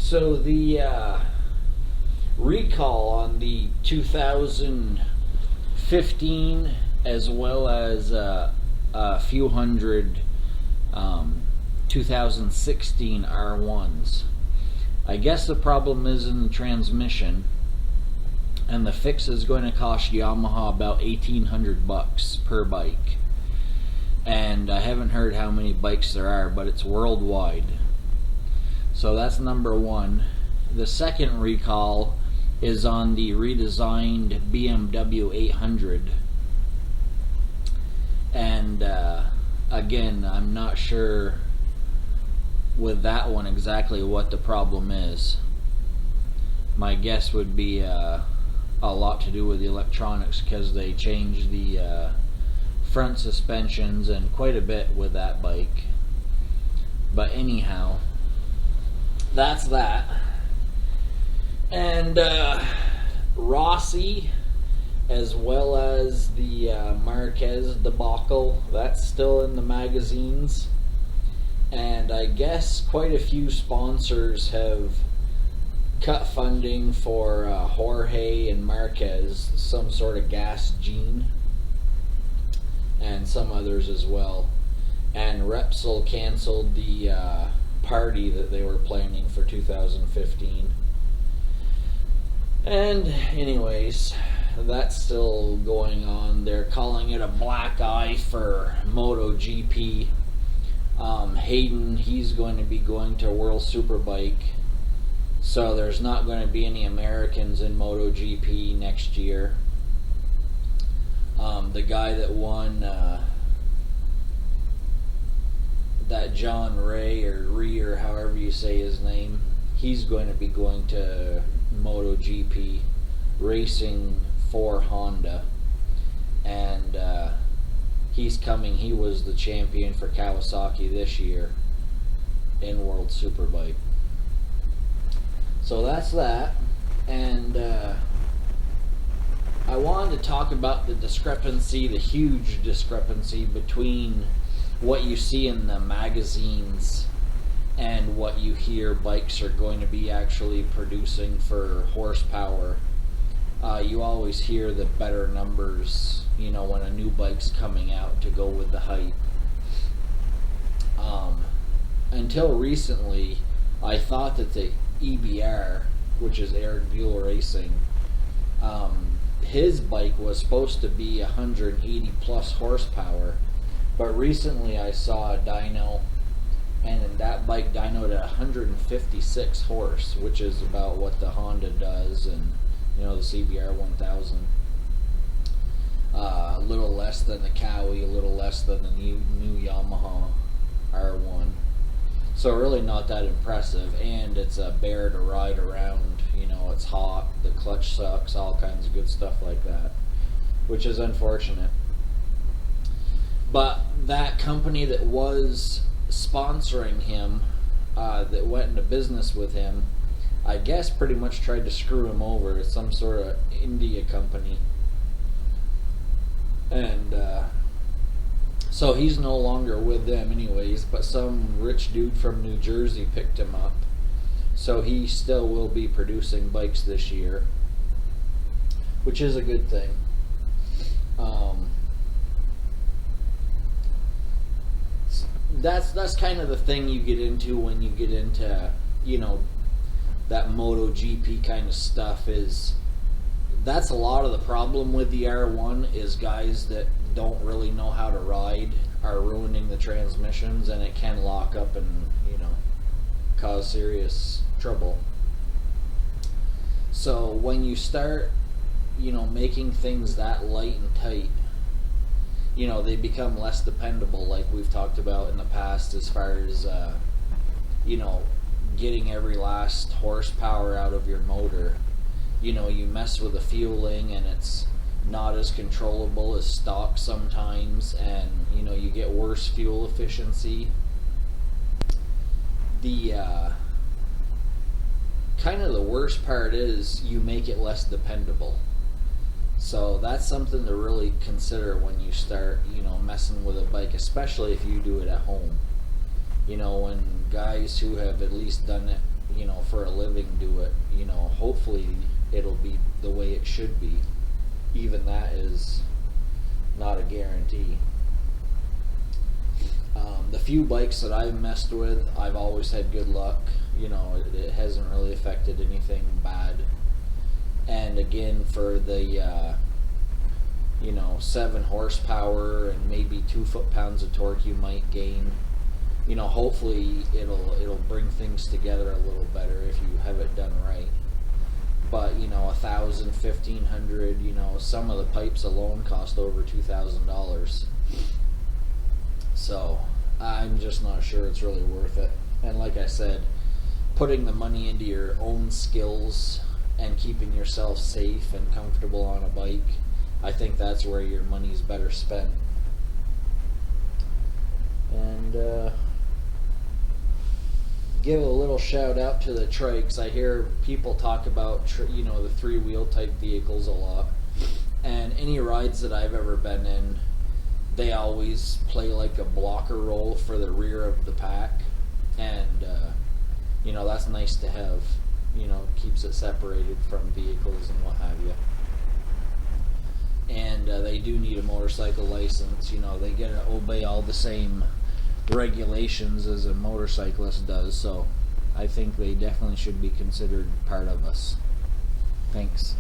So the recall on the 2015 as well as a few hundred 2016 R1s. I guess the problem is in the transmission, and the fix is going to cost Yamaha about $1,800 per bike. And I haven't heard how many bikes there are, but it's worldwide. So that's number one. The second recall is on the redesigned BMW 800. And again, I'm not sure with that one exactly what the problem is. My guess would be a lot to do with the electronics, because they changed the front suspensions and quite a bit with that bike. But anyhow, that's that. And Rossi, as well as the Marquez debacle, that's still in the magazines. And I guess quite a few sponsors have cut funding for Jorge and Marquez, some sort of gas gene, and some others as well. And Repsol canceled the party that they were planning for 2015. And anyways, that's still going on. They're calling it a black eye for MotoGP. Hayden, he's going to be going to World Superbike, so there's not going to be any Americans in MotoGP next year. The guy that won, that John Ray or however you say his name, he's going to be going to MotoGP racing for Honda. And he's coming. He was the champion for Kawasaki this year in World Superbike. So that's that. And I wanted to talk about the discrepancy, the huge discrepancy between what you see in the magazines and what you hear bikes are going to be actually producing for horsepower. You always hear the better numbers, when a new bike's coming out to go with the hype. Until recently, I thought that the EBR, which is Eric Buell Racing, his bike was supposed to be 180 plus horsepower, but recently I saw a dyno, and that bike dynoed at 156 horse, which is about what the Honda does, and the CBR 1000. A little less than the Cowie, a little less than the new Yamaha R1. So really not that impressive, and it's a bear to ride around. It's hot, the clutch sucks, all kinds of good stuff like that, which is unfortunate. But that company that was sponsoring him, that went into business with him, I guess pretty much tried to screw him over. It's some sort of India company. And so he's no longer with them anyways, but some rich dude from New Jersey picked him up. So he still will be producing bikes this year, which is a good thing. That's kind of the thing you get into when you get into, that MotoGP kind of stuff. Is that's a lot of the problem with the R1, is guys that don't really know how to ride are ruining the transmissions, and it can lock up and cause serious trouble. So when you start making things that light and tight, they become less dependable, like we've talked about in the past, as far as getting every last horsepower out of your motor. You mess with the fueling and it's not as controllable as stock sometimes, and you get worse fuel efficiency. The kind of the worst part is you make it less dependable. So that's something to really consider when you start messing with a bike, especially if you do it at home. When guys who have at least done it for a living do it, hopefully it'll be the way it should be. Even that is not a guarantee. The few bikes that I've messed with, I've always had good luck. It hasn't really affected anything bad. And again, for the 7 horsepower and maybe 2 foot-pounds of torque you might gain, hopefully it'll bring things together a little better if you have it done right. But 1,000, 1,500, some of the pipes alone cost over $2,000. So I'm just not sure it's really worth it. And like I said, putting the money into your own skills and keeping yourself safe and comfortable on a bike, I think that's where your money's better spent. And give a little shout out to the trikes. I hear people talk about the 3-wheel type vehicles a lot, and any rides that I've ever been in, they always play like a blocker role for the rear of the pack, and that's nice to have. Keeps it separated from vehicles and what have you. And they do need a motorcycle license. They get to obey all the same regulations as a motorcyclist does, so I think they definitely should be considered part of us. Thanks.